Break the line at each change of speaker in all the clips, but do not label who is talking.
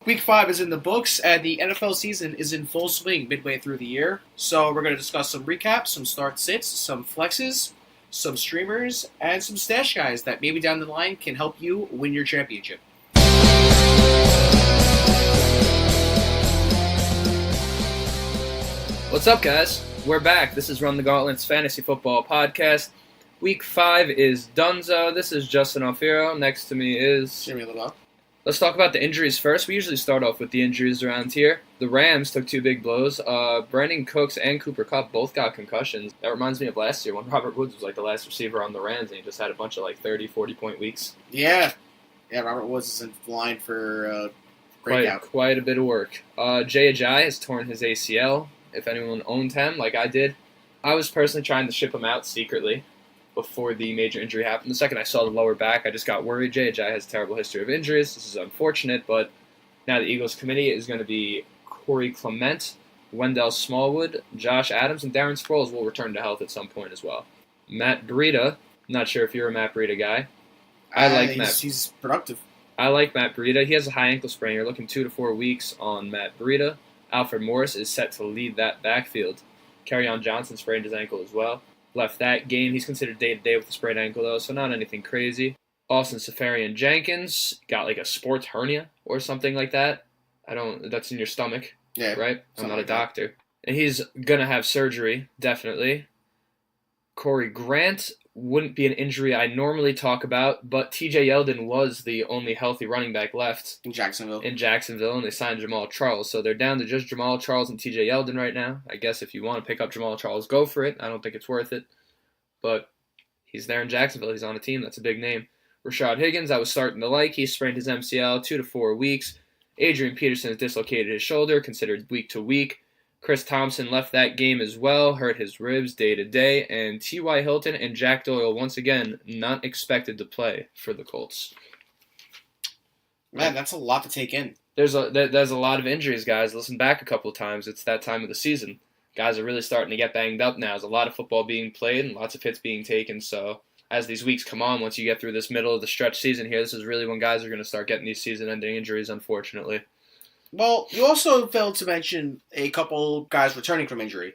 Week 5 is in the books, and the NFL season is in full swing midway through the year. So we're going to discuss some recaps, some start sits, some flexes, some streamers, and some stash guys that maybe down the line can help you win your championship.
What's up, guys? We're back. This is Run the Gauntlet's Fantasy Football Podcast. Week 5 is Dunzo. This is Justin Alfiero. Next to me is
Jimmy Lebo.
Let's talk about the injuries first. We usually start off with the injuries around here. The Rams took 2 big blows. Brandon Cooks and Cooper Kupp both got concussions. That reminds me of last year when Robert Woods was like the last receiver on the Rams and he just had a bunch of like 30, 40-point weeks.
Yeah, Robert Woods is in line for breakout.
Quite a bit of work. Jay Ajayi has torn his ACL. If anyone owned him, like I did, I was personally trying to ship him out secretly before the major injury happened. The second I saw the lower back, I just got worried. Jay Ajayi has a terrible history of injuries. This is unfortunate, but now the Eagles committee is going to be Corey Clement, Wendell Smallwood, Josh Adams, and Darren Sproles will return to health at some point as well. Matt Breida, not sure if you're a Matt Breida guy.
He's productive.
I like Matt Breida. He has a high ankle sprain. You're looking 2 to 4 weeks on Matt Breida. Alfred Morris is set to lead that backfield. Kerryon Johnson sprained his ankle as well. Left that game. He's considered day-to-day with a sprained ankle, though, so not anything crazy. Austin Seferian-Jenkins got like a sports hernia or something like that. That's in your stomach,
yeah,
right? I'm not a doctor. And he's going to have surgery, definitely. Corey Grant wouldn't be an injury I normally talk about, but TJ Yeldon was the only healthy running back left
in Jacksonville,
and they signed Jamal Charles. So they're down to just Jamal Charles and TJ Yeldon right now. I guess if you want to pick up Jamal Charles, go for it. I don't think it's worth it, but he's there in Jacksonville. He's on a team. That's a big name. Rashad Higgins, I was starting to like. He sprained his MCL 2 to 4 weeks. Adrian Peterson has dislocated his shoulder, considered week to week. Chris Thompson left that game as well, hurt his ribs day-to-day, and T.Y. Hilton and Jack Doyle, once again, not expected to play for the Colts.
Man, that's a lot to take in.
There's a lot of injuries, guys. Listen back a couple of times. It's that time of the season. Guys are really starting to get banged up now. There's a lot of football being played and lots of hits being taken, so as these weeks come on, once you get through this middle of the stretch season here, this is really when guys are going to start getting these season-ending injuries, unfortunately.
Well, you also failed to mention a couple guys returning from injury.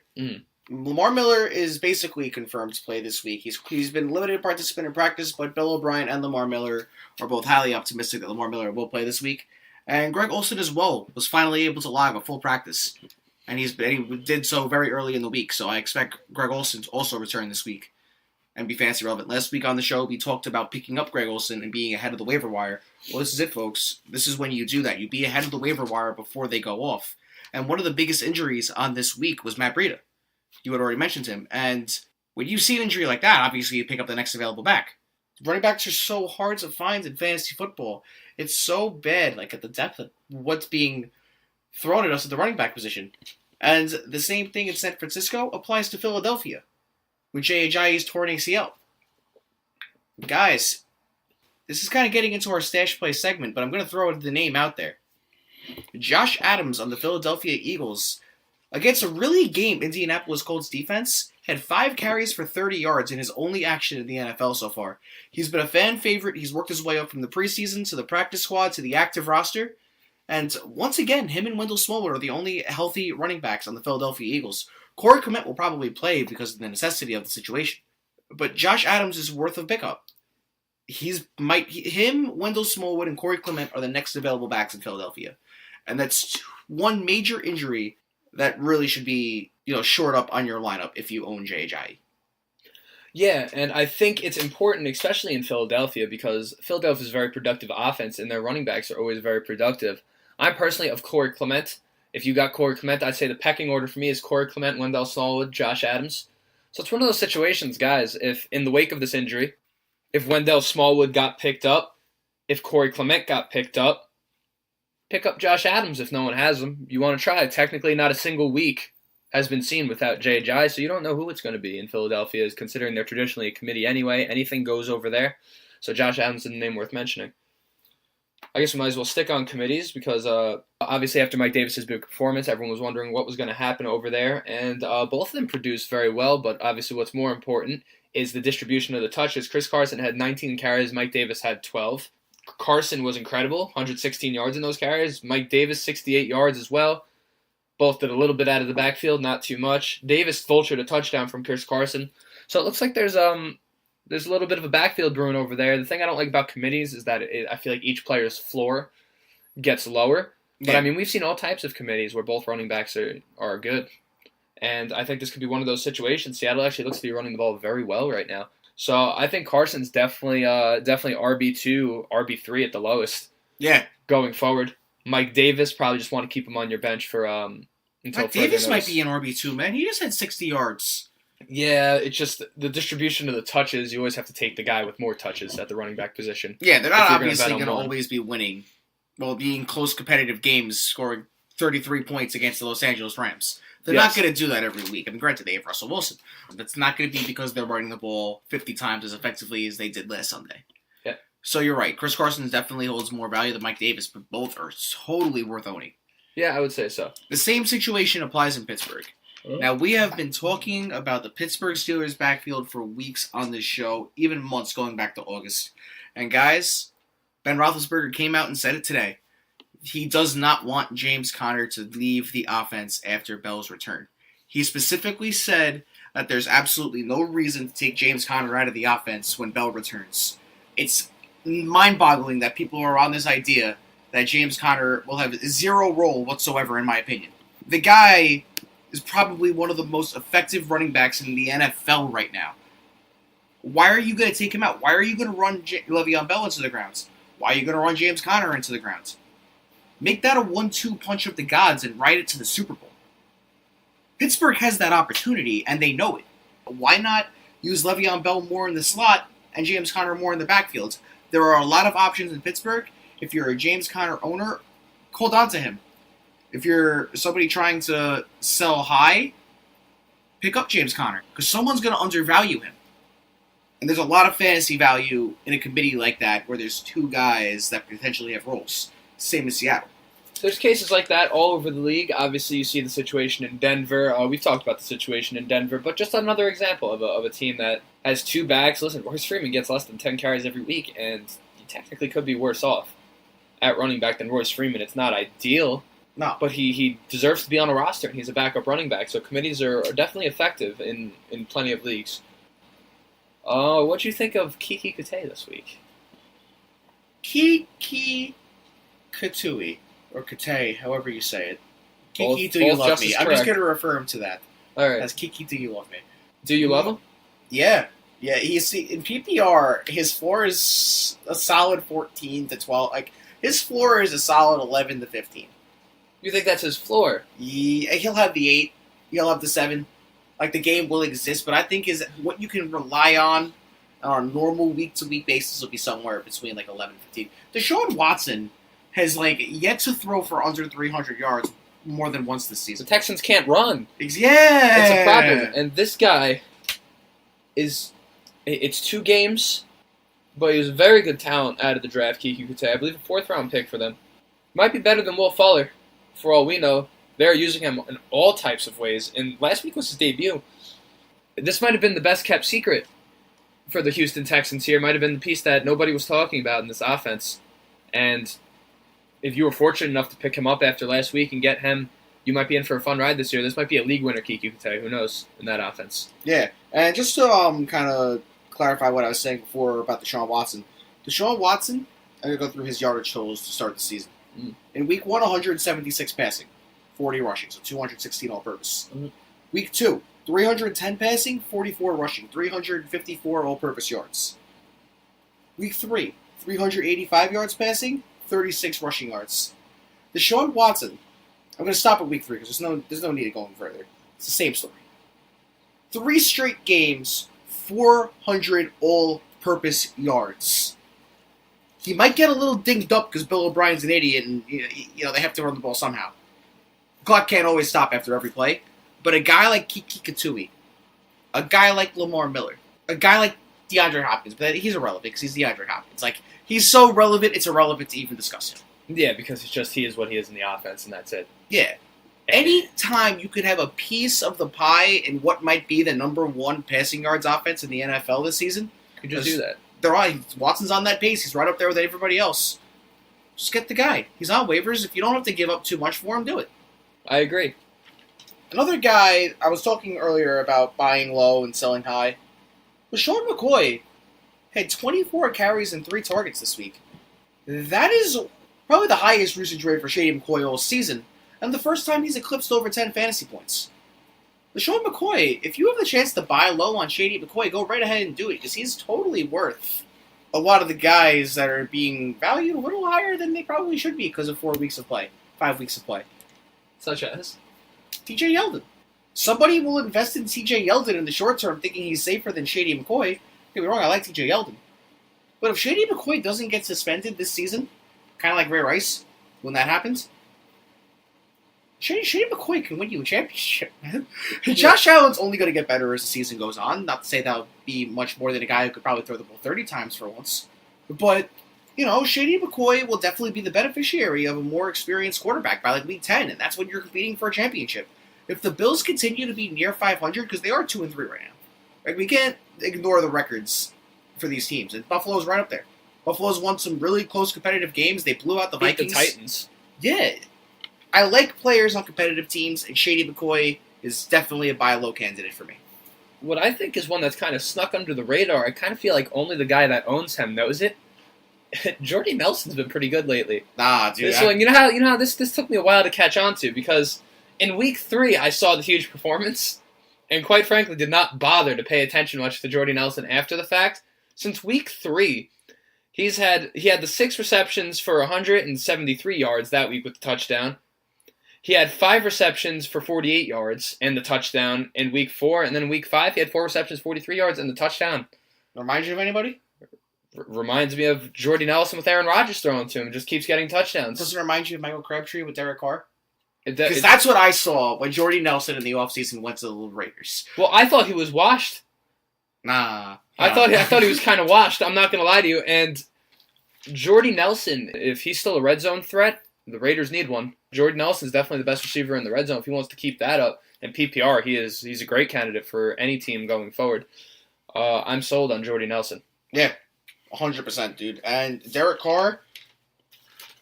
Lamar Miller is basically confirmed to play this week. He's been limited participant in practice, but Bill O'Brien and Lamar Miller are both highly optimistic that Lamar Miller will play this week. And Greg Olsen as well was finally able to log a full practice, and he did so very early in the week. So I expect Greg Olsen to also return this week and be fantasy relevant. Last week on the show, we talked about picking up Greg Olsen and being ahead of the waiver wire. Well, this is it, folks. This is when you do that. You be ahead of the waiver wire before they go off. And one of the biggest injuries on this week was Matt Breida. You had already mentioned him. And when you see an injury like that, obviously you pick up the next available back. Running backs are so hard to find in fantasy football. It's so bad, like at the depth of what's being thrown at us at the running back position. And the same thing in San Francisco applies to Philadelphia, with Jay Ajayi's torn ACL. Guys, this is kind of getting into our stash play segment, but I'm going to throw the name out there. Josh Adams on the Philadelphia Eagles, against a really game Indianapolis Colts defense, had 5 carries for 30 yards in his only action in the NFL so far. He's been a fan favorite. He's worked his way up from the preseason to the practice squad to the active roster. And once again, him and Wendell Smallwood are the only healthy running backs on the Philadelphia Eagles. Corey Clement will probably play because of the necessity of the situation. But Josh Adams is worth a pickup. Him, Wendell Smallwood, and Corey Clement are the next available backs in Philadelphia. And that's one major injury that really should be, shored up on your lineup if you own Jay Ajayi.
Yeah, and I think it's important, especially in Philadelphia, because Philadelphia is a very productive offense, and their running backs are always very productive. I'm personally of Corey Clement. If you got Corey Clement, I'd say the pecking order for me is Corey Clement, Wendell Smallwood, Josh Adams. So it's one of those situations, guys, if in the wake of this injury, if Wendell Smallwood got picked up, if Corey Clement got picked up, pick up Josh Adams if no one has him. You want to try it. Technically, not a single week has been seen without Jay Ajayi, so you don't know who it's going to be in Philadelphia, considering they're traditionally a committee anyway. Anything goes over there. So Josh Adams is a name worth mentioning. I guess we might as well stick on committees because obviously after Mike Davis's big performance, everyone was wondering what was going to happen over there, and both of them produced very well, but obviously what's more important is the distribution of the touches. Chris Carson had 19 carries, Mike Davis had 12. Carson was incredible, 116 yards in those carries. Mike Davis, 68 yards as well. Both did a little bit out of the backfield, not too much. Davis vultured a touchdown from Chris Carson. So it looks like there's a little bit of a backfield brewing over there. The thing I don't like about committees is that I feel like each player's floor gets lower. But, I mean, we've seen all types of committees where both running backs are good. And I think this could be one of those situations. Seattle actually looks to be running the ball very well right now. So I think Carson's definitely RB2, RB3 at the lowest.
Yeah.
Going forward. Mike Davis, probably just want to keep him on your bench for until
Mike Davis might be an RB2, man. He just had 60 yards.
Yeah, it's just the distribution of the touches. You always have to take the guy with more touches at the running back position.
Yeah, they're not obviously going to always be winning. Well, being close competitive games, scoring 33 points against the Los Angeles Rams. They're not going to do that every week. I mean, granted, they have Russell Wilson. That's not going to be because they're running the ball 50 times as effectively as they did last Sunday.
Yeah.
So you're right. Chris Carson definitely holds more value than Mike Davis, but both are totally worth owning.
Yeah, I would say so.
The same situation applies in Pittsburgh. Now, we have been talking about the Pittsburgh Steelers backfield for weeks on this show, even months going back to August. And guys, Ben Roethlisberger came out and said it today. He does not want James Conner to leave the offense after Bell's return. He specifically said that there's absolutely no reason to take James Conner out of the offense when Bell returns. It's mind-boggling that people are on this idea that James Conner will have zero role whatsoever, in my opinion. The guy is probably one of the most effective running backs in the NFL right now. Why are you going to take him out? Why are you going to run Le'Veon Bell into the grounds? Why are you going to run James Conner into the grounds? Make that a 1-2 punch of the gods and ride it to the Super Bowl. Pittsburgh has that opportunity, and they know it. Why not use Le'Veon Bell more in the slot and James Conner more in the backfield? There are a lot of options in Pittsburgh. If you're a James Conner owner, hold on to him. If you're somebody trying to sell high, pick up James Conner, because someone's going to undervalue him. And there's a lot of fantasy value in a committee like that where there's two guys that potentially have roles. Same as Seattle.
There's cases like that all over the league. Obviously, you see the situation in Denver. We've talked about the situation in Denver, but just another example of a team that has two backs. Listen, Royce Freeman gets less than 10 carries every week, and he technically could be worse off at running back than Royce Freeman. It's not ideal.
No.
But he deserves to be on a roster, and he's a backup running back. So committees are definitely effective in plenty of leagues. What do you think of Kiki Kate this week?
Kiki Katui, or Kate, however you say it. Kiki, do you love me? I'm just going to refer him to that.
All right.
As Kiki, do you love me?
Do you love him?
Yeah. Yeah, he's in PPR, his floor is a solid 14 to 12. Like, his floor is a solid 11 to 15.
You think that's his floor?
Yeah, he'll have the 8. He'll have the 7. Like, the game will exist, but I think is what you can rely on a normal week-to-week basis will be somewhere between, 11 and 15. Deshaun Watson has, yet to throw for under 300 yards more than once this season.
The Texans can't run.
Yeah!
It's a problem. And this guy is... It's 2 games, but he was a very good talent out of the draft, Kiki Kate. I believe a 4th-round pick for them. Might be better than Will Fuller. For all we know, they're using him in all types of ways. And last week was his debut. This might have been the best-kept secret for the Houston Texans here. Might have been the piece that nobody was talking about in this offense. And if you were fortunate enough to pick him up after last week and get him, you might be in for a fun ride this year. This might be a league winner, Kiki Kate. Who knows in that offense?
Yeah, and just to kind of clarify what I was saying before about Deshaun Watson. Deshaun Watson, I'm going to go through his yardage totals to start the season. In week 1, 176 passing, 40 rushing, so 216 all-purpose. Week 2, 310 passing, 44 rushing, 354 all-purpose yards. Week 3, 385 yards passing, 36 rushing yards. Deshaun Watson, I'm going to stop at week 3 because there's no need of going further. It's the same story. 3 straight games, 400 all-purpose yards. He might get a little dinged up because Bill O'Brien's an idiot and they have to run the ball somehow. Clock can't always stop after every play. But a guy like Kiki Katui, a guy like Lamar Miller, a guy like DeAndre Hopkins, but he's irrelevant because he's DeAndre Hopkins. He's so relevant, it's irrelevant to even discuss him.
Yeah, because he is what he is in the offense, and that's it.
Yeah. Anytime you could have a piece of the pie in what might be the number 1 passing yards offense in the NFL this season,
you just do that.
Watson's on that pace. He's right up there with everybody else. Just get the guy. He's on waivers. If you don't have to give up too much for him, do it.
I agree.
Another guy, I was talking earlier about buying low and selling high. LaShawn McCoy had 24 carries and 3 targets this week. That is probably the highest usage rate for Shady McCoy all season, and the first time he's eclipsed over 10 fantasy points. LaShawn McCoy, if you have the chance to buy low on Shady McCoy, go right ahead and do it, because he's totally worth a lot of the guys that are being valued a little higher than they probably should be because of 4 weeks of play, 5 weeks of play.
Such as?
TJ Yeldon. Somebody will invest in TJ Yeldon in the short term thinking he's safer than Shady McCoy. Don't get me wrong, I like TJ Yeldon. But if Shady McCoy doesn't get suspended this season, kind of like Ray Rice, when that happens, Shady McCoy can win you a championship, man. Josh Allen's only going to get better as the season goes on. Not to say that would be much more than a guy who could probably throw the ball 30 times for once. But, Shady McCoy will definitely be the beneficiary of a more experienced quarterback by like week 10, and that's when you're competing for a championship. If the Bills continue to be near 500, because they are 2-3 right now, like, we can't ignore the records for these teams, and Buffalo's right up there. Buffalo's won some really close competitive games. They blew out the Vikings.
The Titans.
Yeah. I like players on competitive teams, and Shady McCoy is definitely a buy low candidate for me.
What I think is one that's kind of snuck under the radar, I kind of feel like only the guy that owns him knows it. Jordy Nelson's been pretty good lately.
Nah, dude.
This one, you know how this took me a while to catch on to, because in week 3 I saw the huge performance, and quite frankly did not bother to pay attention much to Jordy Nelson after the fact. Since week 3, he had the 6 receptions for 173 yards that week with the touchdown. He had 5 receptions for 48 yards and the touchdown in week 4, and then in week 5 he had 4 receptions, 43 yards, and the touchdown.
Reminds you of anybody?
Reminds me of Jordy Nelson with Aaron Rodgers throwing to him. It just keeps getting touchdowns.
Doesn't it remind you of Michael Crabtree with Derek Carr? Because that's what I saw when Jordy Nelson in the offseason went to the Raiders.
Well, I thought he was washed.
Nah.
I thought he was kind of washed. I'm not going to lie to you. And Jordy Nelson, if he's still a red zone threat, the Raiders need one. Jordy Nelson's definitely the best receiver in the red zone. If he wants to keep that up, and PPR, he's a great candidate for any team going forward. I'm sold on Jordy Nelson.
Yeah, 100%, dude. And Derek Carr,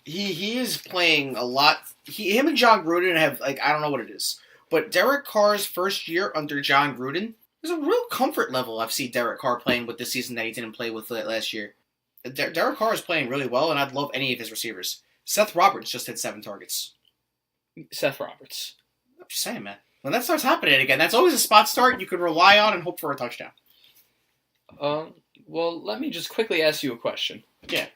he is playing a lot. Him and John Gruden have, like, I don't know what it is, but Derek Carr's first year under John Gruden, there's a real comfort level I've seen Derek Carr playing with this season that he didn't play with last year. Derek Carr is playing really well, and I'd love any of his receivers. Seth Roberts just hit 7 targets.
Seth Roberts.
I'm just saying, man. When that starts happening again, that's always a spot start you can rely on and hope for a touchdown.
Well, let me just quickly ask you a question.
Yeah.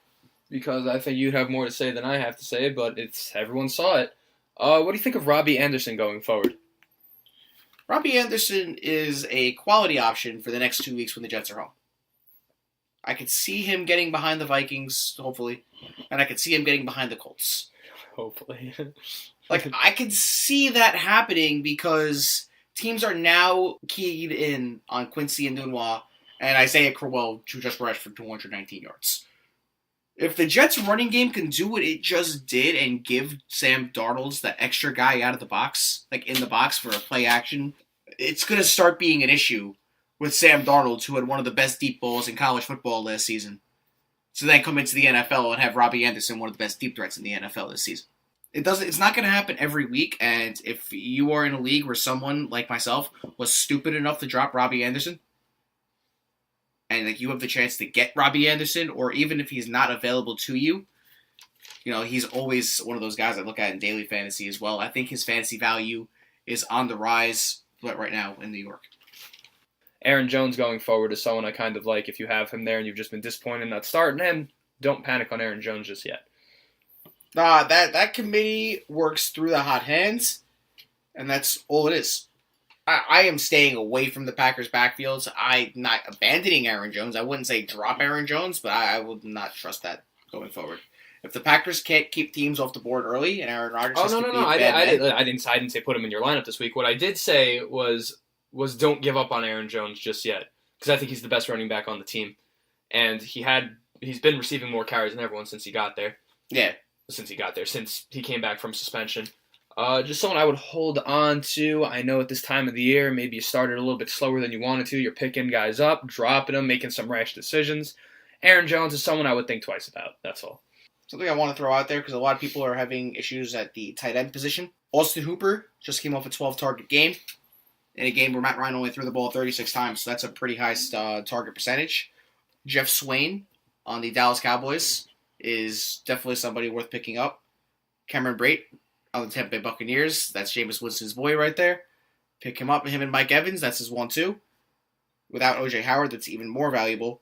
Because I think you have more to say than I have to say, but everyone saw it. What do you think of Robbie Anderson going forward?
Robbie Anderson is a quality option for the next 2 weeks when the Jets are home. I could see him getting behind the Vikings, hopefully, and I could see him getting behind the Colts.
Hopefully.
I could see that happening because teams are now keyed in on Quincy and Nunwa and Isaiah Crowell, who just rushed for 219 yards. If the Jets' running game can do what it just did and give Sam Darnold that extra guy out of the box, like in the box for a play action, it's going to start being an issue with Sam Darnold, who had one of the best deep balls in college football last season. So then come into the NFL and have Robbie Anderson, one of the best deep threats in the NFL this season. It's not going to happen every week, and if you are in a league where someone like myself was stupid enough to drop Robbie Anderson, and like you have the chance to get Robbie Anderson, or even if he's not available to you, he's always one of those guys I look at in daily fantasy as well. I think his fantasy value is on the rise right now in New York.
Aaron Jones going forward is someone I kind of like. If you have him there and you've just been disappointed not starting him, don't panic on Aaron Jones just yet.
Nah, that committee works through the hot hands, and that's all it is. I am staying away from the Packers' backfields. I'm not abandoning Aaron Jones. I wouldn't say drop Aaron Jones, but I would not trust that going forward. If the Packers can't keep teams off the board early and Aaron Rodgers has to be a bad man.
I didn't say put him in your lineup this week. What I did say was don't give up on Aaron Jones just yet, because I think he's the best running back on the team, and he's been receiving more carries than everyone since he got there.
Yeah.
Since he came back from suspension. Just someone I would hold on to. I know at this time of the year, maybe you started a little bit slower than you wanted to. You're picking guys up, dropping them, making some rash decisions. Aaron Jones is someone I would think twice about. That's all.
Something I want to throw out there, because a lot of people are having issues at the tight end position. Austin Hooper just came off a 12-target game in a game where Matt Ryan only threw the ball 36 times, so that's a pretty high target percentage. Jeff Swain on the Dallas Cowboys is definitely somebody worth picking up. Cameron Brate on the Tampa Bay Buccaneers, that's Jameis Winston's boy right there. Pick him up. Him and Mike Evans, that's his 1-2. Without O.J. Howard, that's even more valuable.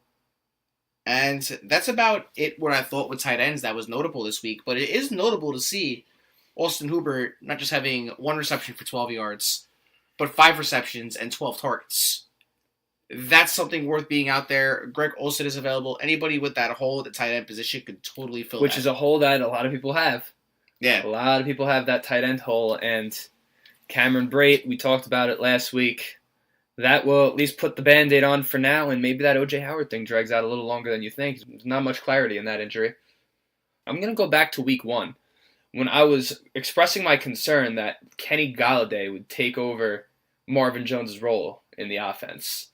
And that's about it what I thought with tight ends that was notable this week. But it is notable to see Austin Hooper not just having 1 reception for 12 yards, but 5 receptions and 12 targets. That's something worth being out there. Greg Olsen is available. Anybody with that hole at the tight end position could totally fill
Which
that.
is a hole that a lot of people have.
Yeah.
A lot of people have that tight end hole. And Cameron Brate, we talked about it last week. That will at least put the Band-Aid on for now, and maybe that O.J. Howard thing drags out a little longer than you think. There's not much clarity in that injury. I'm going to go back to week 1, when I was expressing my concern that Kenny Golladay would take over Marvin Jones' role in the offense.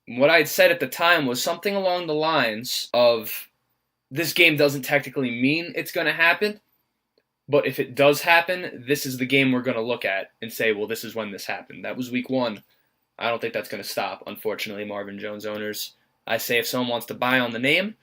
What I had said at the time was something along the lines of, this game doesn't technically mean it's going to happen, but if it does happen, this is the game we're going to look at and say, well, this is when this happened. That was week 1. I don't think that's going to stop, unfortunately, Marvin Jones owners. I say if someone wants to buy on the name,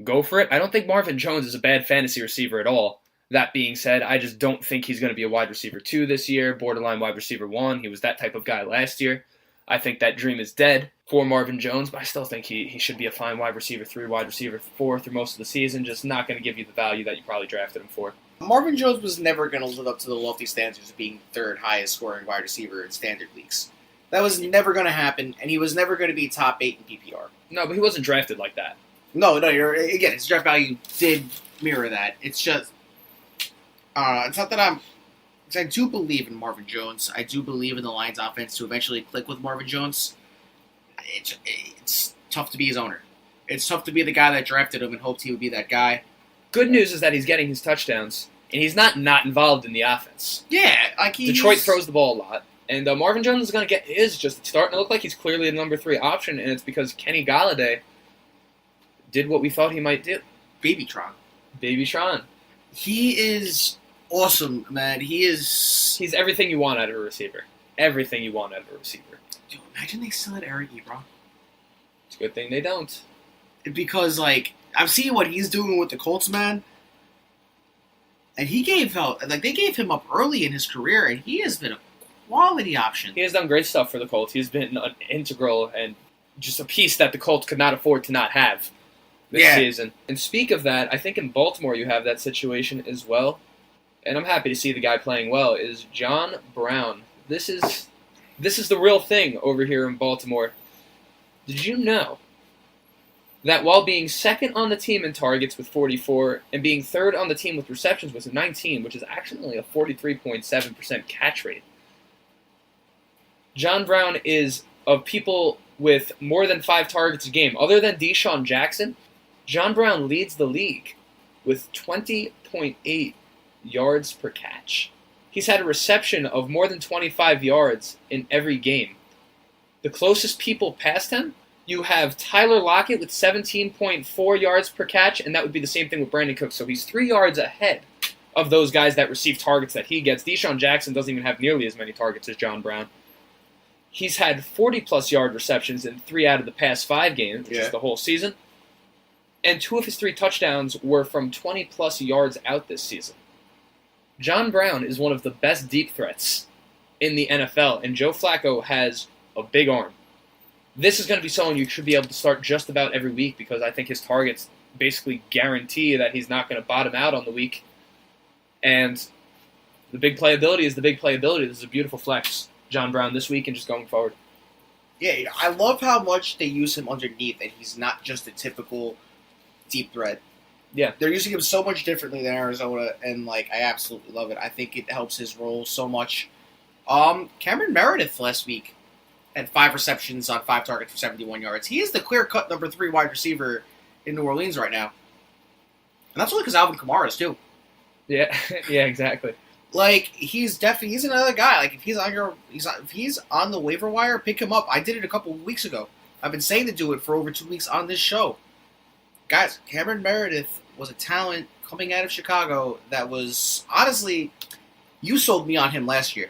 go for it. I don't think Marvin Jones is a bad fantasy receiver at all. That being said, I just don't think he's going to be a wide receiver 2 this year, borderline wide receiver 1. He was that type of guy last year. I think that dream is dead for Marvin Jones, but I still think he should be a fine wide receiver 3, wide receiver 4 through most of the season, just not going to give you the value that you probably drafted him for.
Marvin Jones was never going to live up to the lofty standards of being 3rd highest scoring wide receiver in standard leagues. That was never going to happen, and he was never going to be top 8 in PPR.
No, but he wasn't drafted like that.
No, again, his draft value did mirror that. It's just, it's not that I do believe in Marvin Jones. I do believe in the Lions offense to eventually click with Marvin Jones. It's tough to be his owner. It's tough to be the guy that drafted him and hoped he would be that guy.
Good news is that he's getting his touchdowns, and he's not involved in the offense.
Yeah,
Detroit throws the ball a lot. And Marvin Jones is going to get his, just starting to look like he's clearly the number 3 option, and it's because Kenny Golladay did what we thought he might do.
Babytron.
Babytron.
He is awesome, man. He's
everything you want out of a receiver. Everything you want out of a receiver.
Dude, imagine they still had Eric Ebron.
It's a good thing they don't.
Because, I've seen what he's doing with the Colts, man. And they gave him up early in his career, and he has been a quality option.
He has done great stuff for the Colts. He's been an integral and just a piece that the Colts could not afford to not have this season. And speak of that, I think in Baltimore you have that situation as well. And I'm happy to see the guy playing well, is John Brown. This is the real thing over here in Baltimore. Did you know that while being 2nd on the team in targets with 44 and being 3rd on the team with receptions with 19, which is actually only a 43.7% catch rate, John Brown is, of people with more than 5 targets a game, other than Deshaun Jackson, John Brown leads the league with 20.8 yards per catch. He's had a reception of more than 25 yards in every game. The closest people past him, you have Tyler Lockett with 17.4 yards per catch, and that would be the same thing with Brandon Cooks. So he's 3 yards ahead of those guys that receive targets that he gets. Deshaun Jackson doesn't even have nearly as many targets as John Brown. He's had 40-plus yard receptions in 3 out of the past 5 games, which is the whole season. And 2 of his 3 touchdowns were from 20-plus yards out this season. John Brown is one of the best deep threats in the NFL, and Joe Flacco has a big arm. This is going to be someone you should be able to start just about every week because I think his targets basically guarantee that he's not going to bottom out on the week. And the big playability is the big playability. This is a beautiful flex. John Brown this week and just going forward.
Yeah, I love how much they use him underneath, and he's not just a typical deep threat.
Yeah.
They're using him so much differently than Arizona, and, I absolutely love it. I think it helps his role so much. Cameron Meredith last week had 5 receptions on 5 targets for 71 yards. He is the clear-cut number 3 wide receiver in New Orleans right now. And that's only because Alvin Kamara is, too.
Yeah, yeah, exactly.
He's another guy. If he's on the waiver wire, pick him up. I did it a couple of weeks ago. I've been saying to do it for over 2 weeks on this show. guys, Cameron Meredith was a talent coming out of Chicago that was, honestly, you sold me on him last year.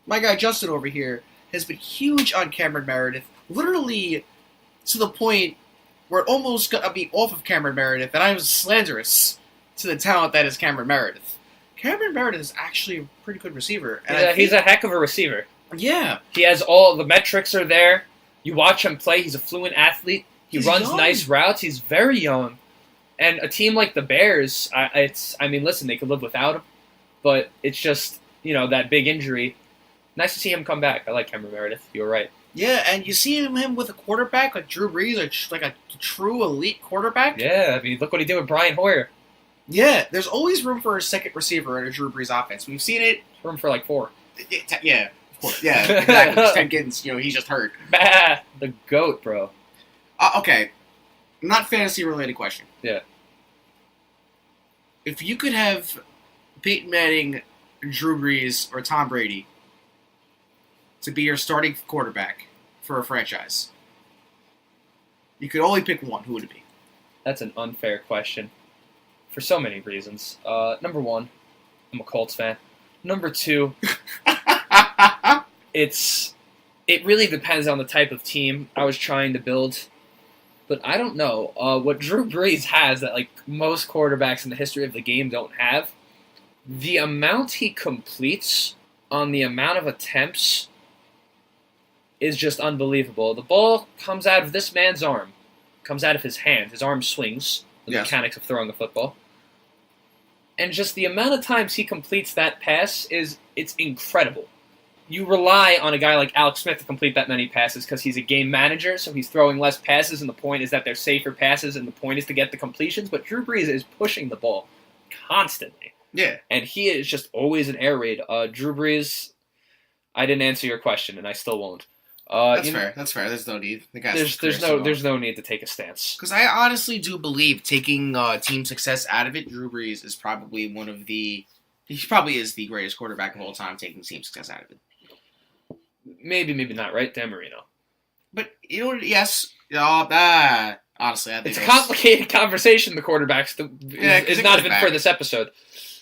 My guy Justin over here has been huge on Cameron Meredith, literally to the point where it almost got me off of Cameron Meredith, and I was slanderous to the talent that is Cameron Meredith. Cameron Meredith is actually a pretty good receiver. And
he's a heck of a receiver.
Yeah.
He has all the metrics are there. You watch him play, he's a fluent athlete. He's runs young. Nice routes. He's very young. And a team like the Bears, listen, they could live without him, but it's just, that big injury. Nice to see him come back. I like Cameron Meredith. You're right.
Yeah, and you see him with a quarterback like Drew Brees, like a true elite quarterback.
Yeah, look what he did with Brian Hoyer.
Yeah, there's always room for a second receiver in a Drew Brees offense. We've seen it.
Room for like 4.
Yeah, of course. Yeah, exactly. Ted Gittens, he's just hurt.
The GOAT, bro.
Okay, not fantasy-related question.
Yeah.
If you could have Peyton Manning, Drew Brees, or Tom Brady to be your starting quarterback for a franchise, you could only pick one, who would it be?
That's an unfair question. For so many reasons. Number 1, I'm a Colts fan. Number 2, it really depends on the type of team I was trying to build. But I don't know. What Drew Brees has that most quarterbacks in the history of the game don't have, the amount he completes on the amount of attempts is just unbelievable. The ball comes out of this man's arm, comes out of his hand. His arm swings, the mechanics of throwing a football. And just the amount of times he completes that pass it's incredible. You rely on a guy like Alex Smith to complete that many passes because he's a game manager, so he's throwing less passes, and the point is that they're safer passes, and the point is to get the completions. But Drew Brees is pushing the ball constantly.
Yeah.
And he is just always an air raid. Drew Brees, I didn't answer your question, and I still won't.
That's fair. That's fair. There's no need.
There's no need to take a stance.
Because I honestly do believe taking team success out of it, Drew Brees is probably he probably is the greatest quarterback of all time, taking team success out of it.
Maybe not, right? Dan Marino.
But, yes. Honestly, I think
it's a complicated conversation, the quarterbacks. It's not even for this episode.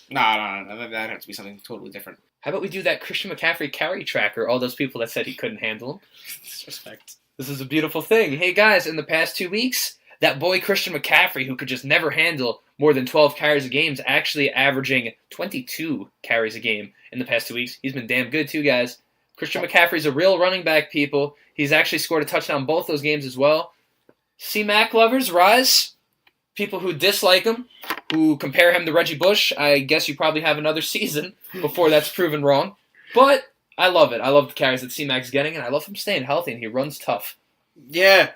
No. That has to be something totally different.
How about we do that Christian McCaffrey carry tracker? All those people that said he couldn't handle him.
Disrespect.
This is a beautiful thing. Hey, guys, in the past 2 weeks, that boy Christian McCaffrey, who could just never handle more than 12 carries a game, is actually averaging 22 carries a game in the past 2 weeks. He's been damn good, too, guys. Christian McCaffrey's a real running back, people. He's actually scored a touchdown both those games as well. C-Mac lovers, rise. People who dislike him, who compare him to Reggie Bush, I guess you probably have another season before that's proven wrong. But I love it. I love the carries that C-Mac's getting, and I love him staying healthy, and he runs tough.
Yeah.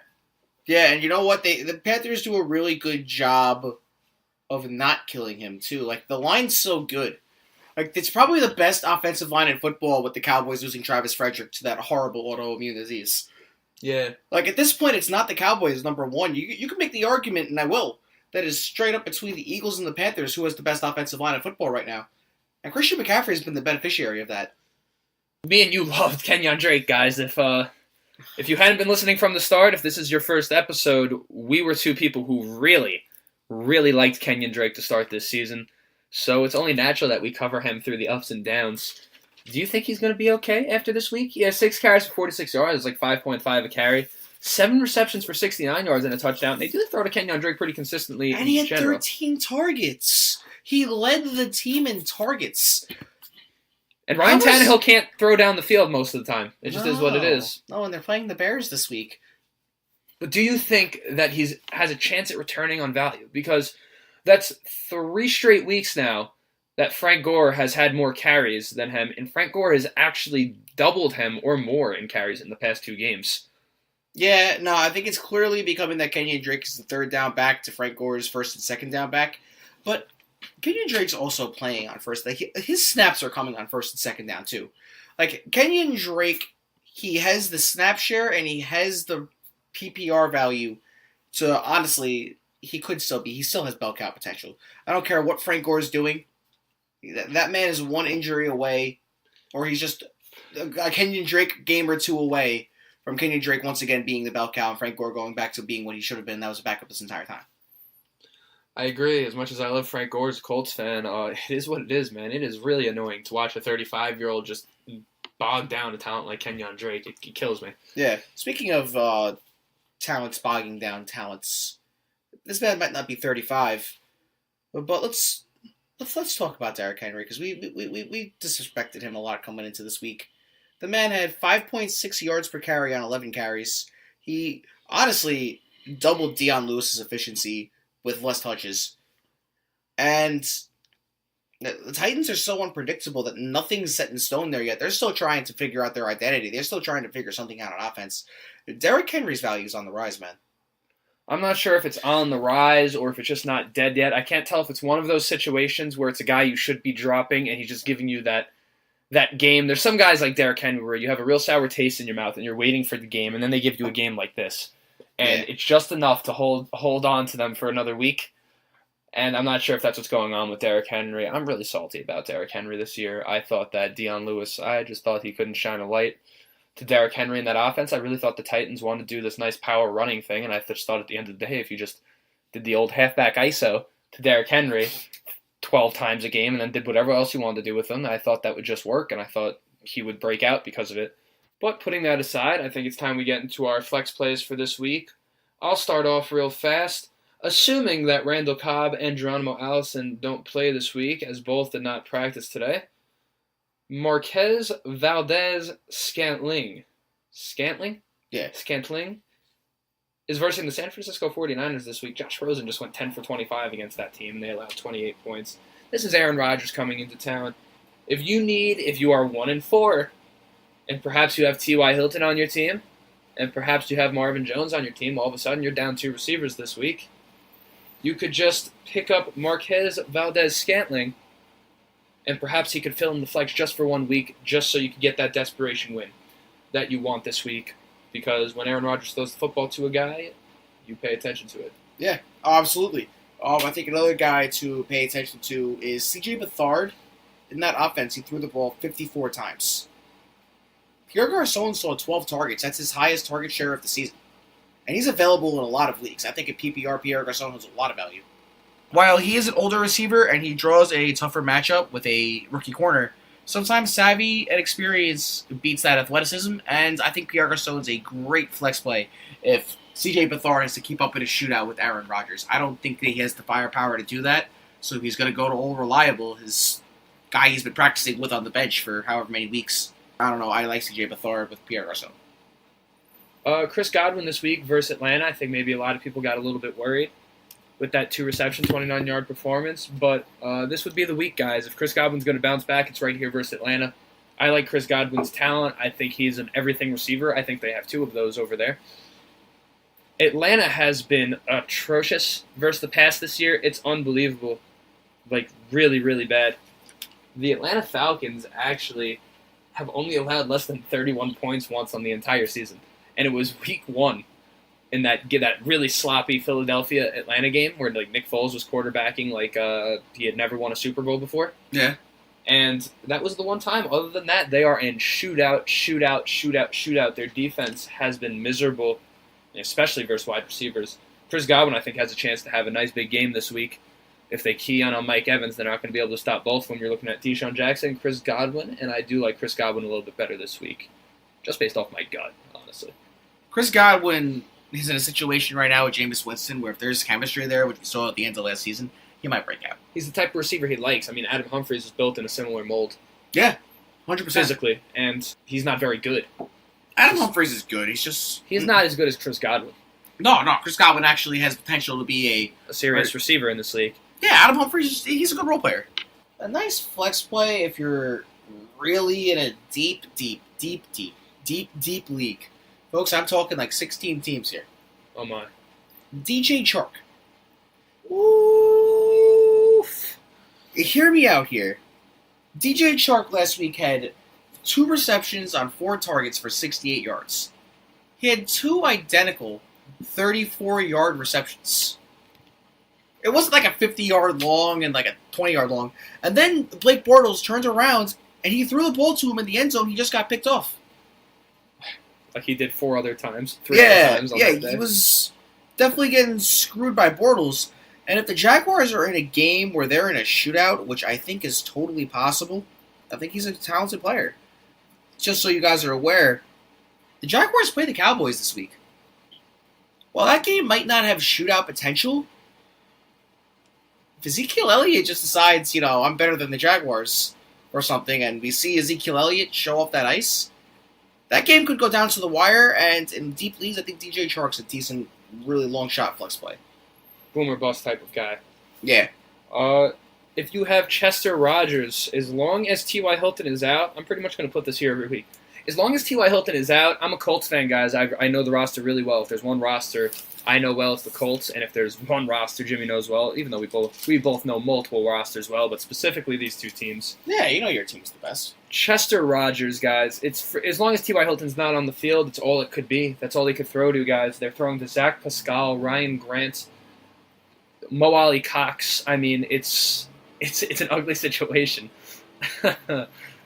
Yeah, and you know what? The Panthers do a really good job of not killing him, too. The line's so good. It's probably the best offensive line in football with the Cowboys losing Travis Frederick to that horrible autoimmune disease.
Yeah.
At this point, it's not the Cowboys number one. You can make the argument, and I will, that is straight up between the Eagles and the Panthers who has the best offensive line in football right now. And Christian McCaffrey has been the beneficiary of that.
Me and you loved Kenyon Drake, guys. If you hadn't been listening from the start, if this is your first episode, we were two people who really, really liked Kenyon Drake to start this season. So it's only natural that we cover him through the ups and downs. Do you think he's going to be okay after this week? He has 6 carries for 46 yards, 5.5 a carry. 7 receptions for 69 yards and a touchdown. They do throw to Kenyon Drake pretty consistently
and he had 13 targets. He led the team in targets.
And Ryan Tannehill can't throw down the field most of the time. It just is what it is.
Oh, and they're playing the Bears this week.
But do you think that he has a chance at returning on value? Because that's 3 straight weeks now that Frank Gore has had more carries than him, and Frank Gore has actually doubled him or more in carries in the past 2 games.
Yeah, no, I think it's clearly becoming that Kenyon Drake is the third down back to Frank Gore's first and second down back. But Kenyon Drake's also playing on first. His snaps are coming on first and second down, too. Kenyon Drake, he has the snap share and he has the PPR value to, honestly, he still has bell cow potential. I don't care what Frank Gore's doing. That man is one injury away, or he's just a Kenyon Drake game or 2 away from Kenyon Drake once again being the bell cow and Frank Gore going back to being what he should have been. That was a backup this entire time.
I agree. As much as I love Frank Gore as a Colts fan, it is what it is, man. It is really annoying to watch a 35-year-old just bog down a talent like Kenyon Drake. It kills me.
Yeah. Speaking of talents bogging down talents, this man might not be 35, but let's talk about Derrick Henry because we disrespected him a lot coming into this week. The man had 5.6 yards per carry on 11 carries. He honestly doubled Dion Lewis's efficiency with less touches. And the Titans are so unpredictable that nothing's set in stone there yet. They're still trying to figure out their identity. They're still trying to figure something out on offense. Derrick Henry's value is on the rise, man.
I'm not sure if it's on the rise or if it's just not dead yet. I can't tell if it's one of those situations where it's a guy you should be dropping and he's just giving you that game. There's some guys like Derrick Henry where you have a real sour taste in your mouth and you're waiting for the game, and then they give you a game like this. And it's just enough to hold on to them for another week. And I'm not sure if that's what's going on with Derrick Henry. I'm really salty about Derrick Henry this year. I thought that Dion Lewis, I just thought he couldn't shine a light to Derrick Henry in that offense. I really thought the Titans wanted to do this nice power running thing, and I just thought at the end of the day, if you just did the old halfback ISO to Derrick Henry 12 times a game and then did whatever else you wanted to do with him, I thought that would just work, and I thought he would break out because of it. But putting that aside, I think it's time we get into our flex plays for this week. I'll start off real fast. Assuming that Randall Cobb and Geronimo Allison don't play this week, as both did not practice today, Marquez Valdez-Scantling
Yeah.
Scantling is versing the San Francisco 49ers this week. Josh Rosen just went 10 for 25 against that team, and they allowed 28 points. This is Aaron Rodgers coming into town. If you are 1-4, and perhaps you have T.Y. Hilton on your team, and perhaps you have Marvin Jones on your team, all of a sudden you're down 2 receivers this week, you could just pick up Marquez Valdez-Scantling, and perhaps he could fill in the flex just for 1 week, just so you can get that desperation win that you want this week. Because when Aaron Rodgers throws the football to a guy, you pay attention to it.
Yeah, absolutely. I think another guy to pay attention to is C.J. Beathard. In that offense, he threw the ball 54 times. Pierre Garçon saw 12 targets. That's his highest target share of the season. And he's available in a lot of leagues. I think in PPR, Pierre Garçon has a lot of value. While he is an older receiver and he draws a tougher matchup with a rookie corner, sometimes savvy and experience beats that athleticism, and I think Pierre Garçon is a great flex play if C.J. Beathard has to keep up in a shootout with Aaron Rodgers. I don't think that he has the firepower to do that, so he's going to go to Old Reliable, his guy he's been practicing with on the bench for however many weeks. I don't know, I like C.J. Beathard with Pierre Garçon.
Chris Godwin this week versus Atlanta. I think maybe a lot of people got a little bit worried with that 2-reception, 29-yard performance. But this would be the week, guys. If Chris Godwin's going to bounce back, it's right here versus Atlanta. I like Chris Godwin's talent. I think he's an everything receiver. I think they have 2 of those over there. Atlanta has been atrocious versus the pass this year. It's unbelievable. Like, really, really bad. The Atlanta Falcons actually have only allowed less than 31 points once on the entire season. And it was week 1 in that really sloppy Philadelphia-Atlanta game where like Nick Foles was quarterbacking like he had never won a Super Bowl before.
Yeah.
And that was the one time. Other than that, they are in shootout. Their defense has been miserable, especially versus wide receivers. Chris Godwin, I think, has a chance to have a nice big game this week. If they key on Mike Evans, they're not going to be able to stop both when you're looking at Deshaun Jackson and Chris Godwin, and I do like Chris Godwin a little bit better this week, just based off my gut, honestly.
Chris Godwin is in a situation right now with Jameis Winston where if there's chemistry there, which we saw at the end of last season, he might break out.
He's the type of receiver he likes. I mean, Adam Humphries is built in a similar mold.
Yeah, 100%.
Physically, and he's not very good.
Adam Humphries is good. He's
not as good as Chris Godwin.
No, Chris Godwin actually has potential to be
a serious receiver in this league.
Yeah, Adam Humphries, he's a good role player. A nice flex play if you're really in a deep league. Folks, I'm talking like 16 teams here.
Oh my.
DJ Chark. Oof. Hear me out here. DJ Chark last week had 2 receptions on 4 targets for 68 yards. He had 2 identical 34-yard receptions. It wasn't like a 50-yard long and like a 20-yard long. And then Blake Bortles turned around and he threw the ball to him in the end zone. He just got picked off.
Like he did 3 other times. He was
definitely getting screwed by Bortles. And if the Jaguars are in a game where they're in a shootout, which I think is totally possible, I think he's a talented player. Just so you guys are aware, the Jaguars play the Cowboys this week. While that game might not have shootout potential, if Ezekiel Elliott just decides, I'm better than the Jaguars or something, and we see Ezekiel Elliott show off that ice, that game could go down to the wire, and in deep leagues, I think DJ Chark's a decent, really long shot flex play.
Boomer bust type of guy.
Yeah.
If you have Chester Rogers, as long as T.Y. Hilton is out, I'm pretty much going to put this here every week. As long as T.Y. Hilton is out, I'm a Colts fan, guys. I know the roster really well. If there's one roster I know well, it's the Colts. And if there's one roster Jimmy knows well, even though we both know multiple rosters well, but specifically these two teams.
Yeah, you know your team's the best.
Chester Rogers, guys. As long as T.Y. Hilton's not on the field, it's all it could be. That's all they could throw to, guys. They're throwing to Zach Pascal, Ryan Grant, Mo Ali Cox. I mean, it's an ugly situation.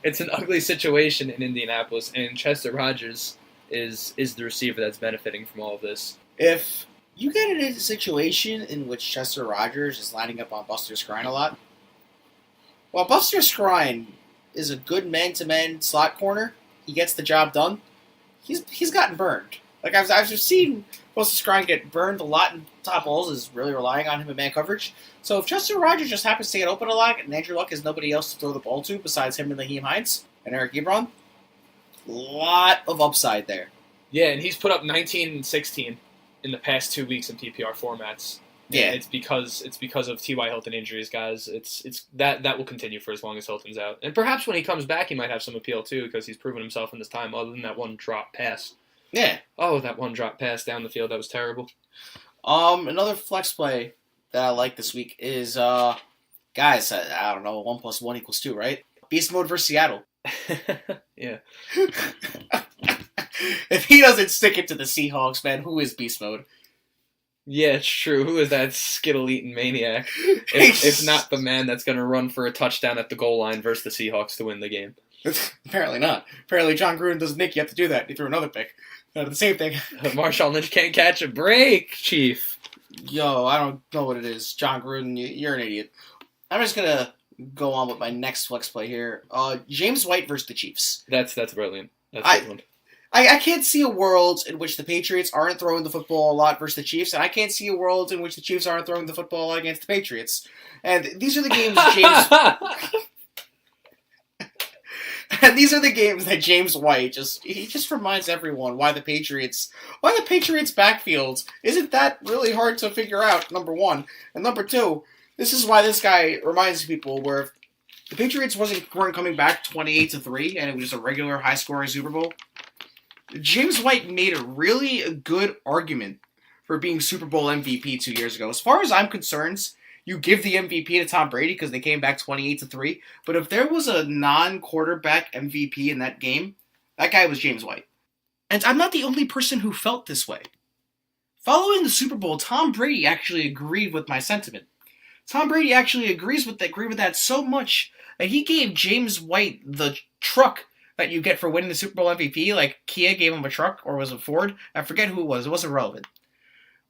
It's an ugly situation in Indianapolis, and Chester Rogers is the receiver that's benefiting from all of this.
If you get in a situation in which Chester Rogers is lining up on Buster Skrine a lot, well, Buster Skrine is a good man-to-man slot corner. He gets the job done. He's gotten burned. Like I've just seen Buster Skrine get burned a lot in top balls, is really relying on him in man coverage. So if Chester Rogers just happens to get open a lot and Andrew Luck has nobody else to throw the ball to besides him and Naheem Hines and Eric Ebron, lot of upside there.
Yeah, and he's put up 19 and 16 in the past 2 weeks in PPR formats.
Yeah,
and it's because of T.Y. Hilton injuries, guys. It's that will continue for as long as Hilton's out, and perhaps when he comes back, he might have some appeal too because he's proven himself in this time. Other than that one drop pass.
Yeah.
Oh, that one drop pass down the field, that was terrible.
Another flex play that I like this week is, guys, I don't know, 1 + 1 = 2, right? Beast Mode versus Seattle.
Yeah.
If he doesn't stick it to the Seahawks, man, who is Beast Mode?
Yeah, it's true. Who is that skittle-eating maniac? If not the man that's going to run for a touchdown at the goal line versus the Seahawks to win the game.
Apparently not. Apparently John Gruden doesn't think you have to do that. He threw another pick. The same thing.
Marshawn Lynch can't catch a break, Chief.
Yo, I don't know what it is. John Gruden, you're an idiot. I'm just going to go on with my next flex play here. James White versus the Chiefs.
That's brilliant. That's a good one.
I can't see a world in which the Patriots aren't throwing the football a lot versus the Chiefs, and I can't see a world in which the Chiefs aren't throwing the football a lot against the Patriots. And these are the games James... And these are the games that James White just reminds everyone why the Patriots backfield isn't that really hard to figure out, number one. And number two, this is why this guy reminds people where if the Patriots weren't coming back 28-3 and it was just a regular high scoring Super Bowl, James White made a really good argument for being Super Bowl MVP 2 years ago. As far as I'm concerned, you give the MVP to Tom Brady because they came back 28-3. But if there was a non-quarterback MVP in that game, that guy was James White. And I'm not the only person who felt this way. Following the Super Bowl, Tom Brady actually agreed with my sentiment. Tom Brady actually agreed with that so much that he gave James White the truck that you get for winning the Super Bowl MVP. Like Kia gave him a truck, or was it Ford? I forget who it was. It wasn't relevant.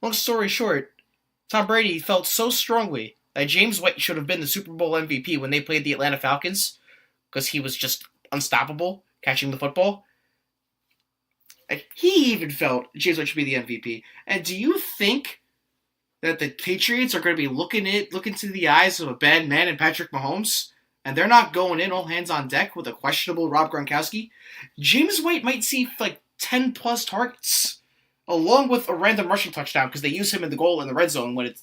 Long story short, Tom Brady felt so strongly that James White should have been the Super Bowl MVP when they played the Atlanta Falcons because he was just unstoppable catching the football. And he even felt James White should be the MVP. And do you think that the Patriots are going to be looking to the eyes of a bad man in Patrick Mahomes, and they're not going in all hands on deck with a questionable Rob Gronkowski? James White might see like 10+ targets, along with a random rushing touchdown, because they use him in the red zone when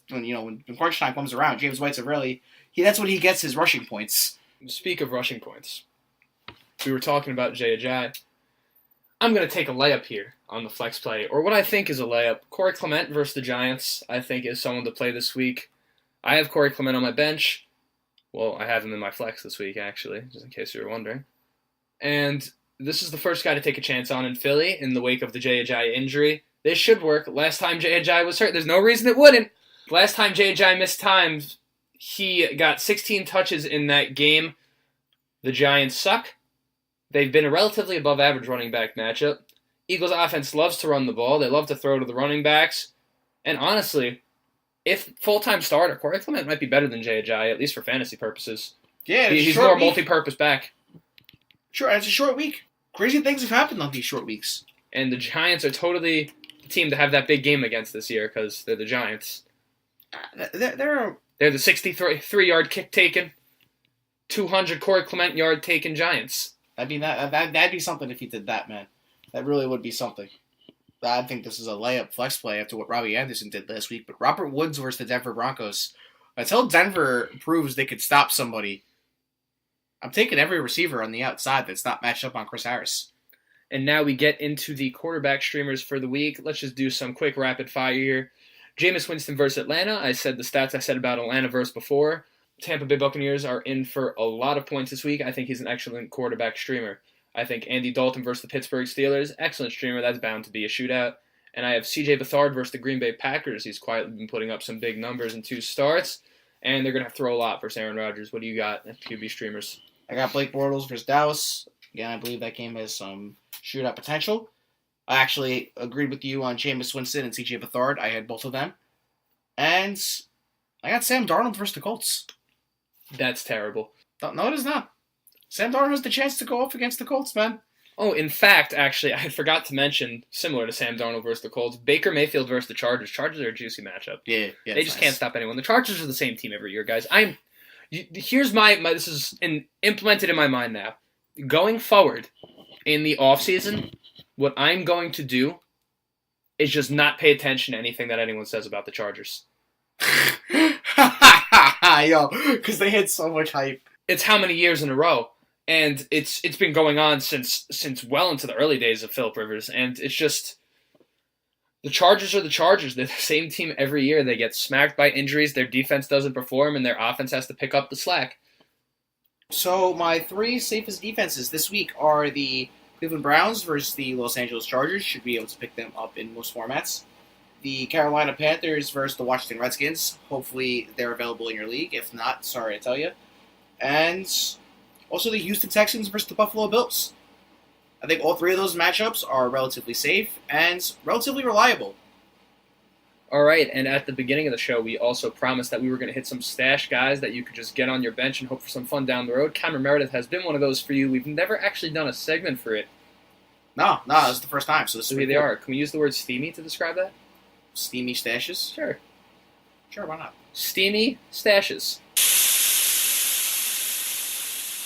crunch time comes around. James White's that's when he gets his rushing points.
Speak of rushing points, we were talking about Jay Ajayi. I'm going to take a layup here on the flex play, or what I think is a layup. Corey Clement versus the Giants, I think, is someone to play this week. I have Corey Clement on my bench. Well, I have him in my flex this week, actually, just in case you were wondering. And this is the first guy to take a chance on in Philly in the wake of the Jay Ajayi injury. This should work. Last time Jay Ajayi was hurt, there's no reason it wouldn't. Last time Jay Ajayi missed time, he got 16 touches in that game. The Giants suck. They've been a relatively above average running back matchup. Eagles offense loves to run the ball. They love to throw to the running backs. And honestly, if full-time starter, Corey Clement might be better than Jay Ajayi, at least for fantasy purposes.
Yeah,
he's more multi-purpose back.
Sure, it's a short week. Crazy things have happened on these short weeks.
And the Giants are totally the team to have that big game against this year because they're the Giants.
They're
the 63-yard kick taken, 200 Corey Clement yard taken Giants.
That'd be something if he did that, man. That really would be something. I think this is a layup flex play after what Robbie Anderson did last week. But Robert Woods versus the Denver Broncos. Until Denver proves they could stop somebody, I'm taking every receiver on the outside that's not matched up on Chris Harris.
And now we get into the quarterback streamers for the week. Let's just do some quick rapid fire here. Jameis Winston versus Atlanta. I said the stats I said about Atlanta versus before. Tampa Bay Buccaneers are in for a lot of points this week. I think he's an excellent quarterback streamer. I think Andy Dalton versus the Pittsburgh Steelers, excellent streamer. That's bound to be a shootout. And I have C.J. Beathard versus the Green Bay Packers. He's quietly been putting up some big numbers in 2 starts. And they're going to throw a lot versus Aaron Rodgers. What do you got at QB streamers?
I got Blake Bortles versus Dallas. Again, I believe that game has some shootout potential. I actually agreed with you on Jameis Winston and C.J. Beathard. I had both of them. And I got Sam Darnold versus the Colts.
That's terrible.
No, it is not. Sam Darnold has the chance to go up against the Colts, man.
Oh, in fact, actually, I forgot to mention, similar to Sam Darnold versus the Colts, Baker Mayfield versus the Chargers. Chargers are a juicy matchup.
Yeah.
They just can't stop anyone. The Chargers are the same team every year, guys. Here's my this is implemented in my mind now. Going forward in the offseason, what I'm going to do is just not pay attention to anything that anyone says about the Chargers.
Yo, because they had so much hype.
It's how many years in a row. And it's been going on since well into the early days of Phillip Rivers. And it's just, the Chargers are the Chargers. They're the same team every year. They get smacked by injuries, their defense doesn't perform, and their offense has to pick up the slack.
So my 3 safest defenses this week are the Cleveland Browns versus the Los Angeles Chargers. Should be able to pick them up in most formats. The Carolina Panthers versus the Washington Redskins. Hopefully they're available in your league. If not, sorry to tell you. And also the Houston Texans versus the Buffalo Bills. I think all 3 of those matchups are relatively safe and relatively reliable.
All right, and at the beginning of the show, we also promised that we were going to hit some stash guys that you could just get on your bench and hope for some fun down the road. Cameron Meredith has been one of those for you. We've never actually done a segment for it.
No, this is the first time. So this is
here they are. Can we use the word steamy to describe that?
Steamy stashes?
Sure,
why not?
Steamy stashes.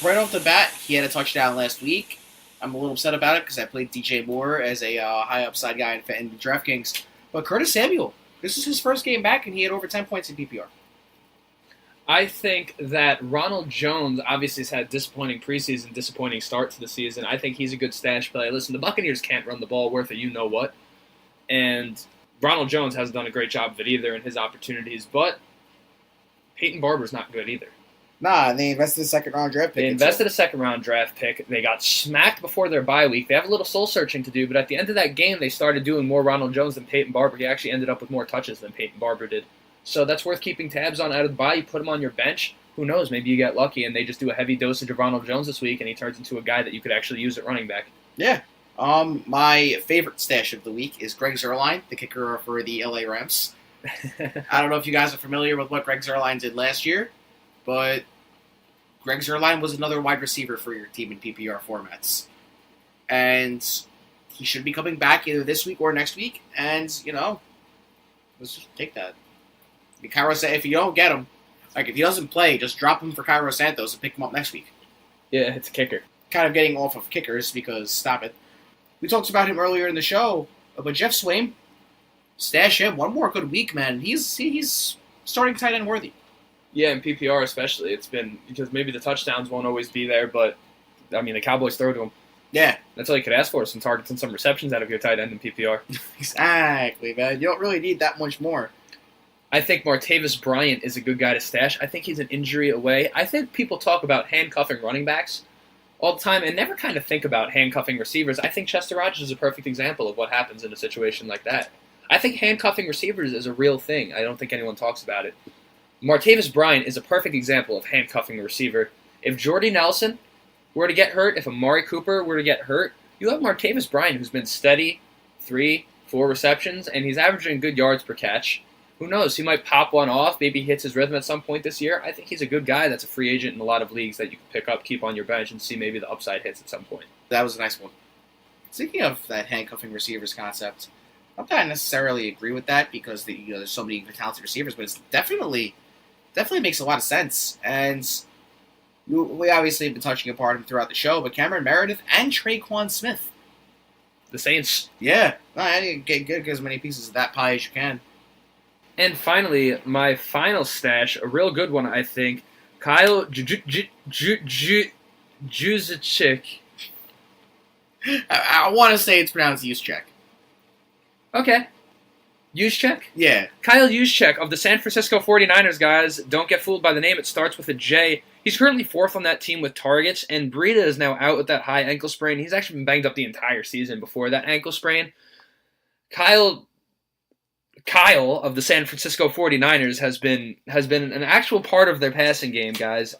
Right off the bat, he had a touchdown last week. I'm a little upset about it because I played DJ Moore as a high upside guy in DraftKings. But Curtis Samuel, this is his first game back, and he had over 10 points in PPR.
I think that Ronald Jones obviously has had disappointing preseason, disappointing start to the season. I think he's a good stash play. Listen, the Buccaneers can't run the ball worth a you-know-what. And Ronald Jones hasn't done a great job of it either in his opportunities. But Peyton Barber's not good either.
Nah, they invested a second-round draft pick.
They invested a second-round draft pick. They got smacked before their bye week. They have a little soul-searching to do, but at the end of that game, they started doing more Ronald Jones than Peyton Barber. He actually ended up with more touches than Peyton Barber did. So that's worth keeping tabs on out of the bye. You put him on your bench. Who knows? Maybe you get lucky and they just do a heavy dosage of Ronald Jones this week, and he turns into a guy that you could actually use at running back.
Yeah. My favorite stash of the week is Greg Zuerlein, the kicker for the LA Rams. I don't know if you guys are familiar with what Greg Zuerlein did last year, but Greg Zuerlein was another wide receiver for your team in PPR formats. And he should be coming back either this week or next week. And, let's just take that. If you don't get him, if he doesn't play, just drop him for Cairo Santos and pick him up next week.
Yeah, it's a kicker.
Kind of getting off of kickers because, stop it. We talked about him earlier in the show, but Jeff Swaim, stash him. One more good week, man. He's starting tight end worthy.
Yeah, in PPR especially. It's been, because maybe the touchdowns won't always be there, but, the Cowboys throw to him.
Yeah.
That's all you could ask for, some targets and some receptions out of your tight end in PPR.
Exactly, man. You don't really need that much more.
I think Martavis Bryant is a good guy to stash. I think he's an injury away. I think people talk about handcuffing running backs all the time and never kind of think about handcuffing receivers. I think Chester Rogers is a perfect example of what happens in a situation like that. I think handcuffing receivers is a real thing. I don't think anyone talks about it. Martavis Bryant is a perfect example of handcuffing a receiver. If Jordy Nelson were to get hurt, if Amari Cooper were to get hurt, you have Martavis Bryant, who's been steady, 3-4 receptions, and he's averaging good yards per catch. who knows? He might pop one off. Maybe he hits his rhythm at some point this year. I think he's a good guy. That's a free agent in a lot of leagues that you can pick up, keep on your bench, and see maybe the upside hits at some point.
That was a nice one. Speaking of that handcuffing receivers concept, not that I necessarily agree with that because there's so many talented receivers, but it's definitely makes a lot of sense. And we obviously have been touching upon him throughout the show, but Cameron Meredith and Traquan Smith.
The Saints.
Yeah. Get as many pieces of that pie as you can.
And finally, my final stash, a real good one, I think, Kyle Juszczyk.
I want to say it's pronounced Juszczyk.
Okay. Juszczyk?
Yeah.
Kyle Juszczyk of the San Francisco 49ers, guys. Don't get fooled by the name. It starts with a J. He's currently 4th on that team with targets, and Breida is now out with that high ankle sprain. He's actually been banged up the entire season before that ankle sprain. Kyle of the San Francisco 49ers has been an actual part of their passing game, guys.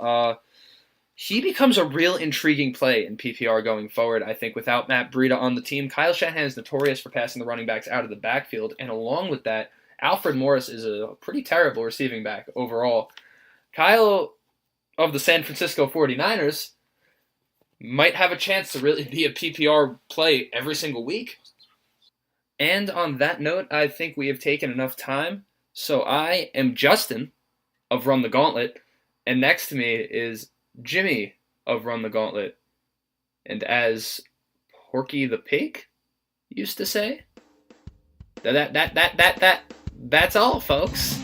He becomes a real intriguing play in PPR going forward, I think, without Matt Breida on the team. Kyle Shanahan is notorious for passing the running backs out of the backfield, and along with that, Alfred Morris is a pretty terrible receiving back overall. Kyle of the San Francisco 49ers might have a chance to really be a PPR play every single week. And on that note, I think we have taken enough time. So I am Justin of Run the Gauntlet, and next to me is Jimmy of Run the Gauntlet. And as Porky the Pig used to say, that's all, folks.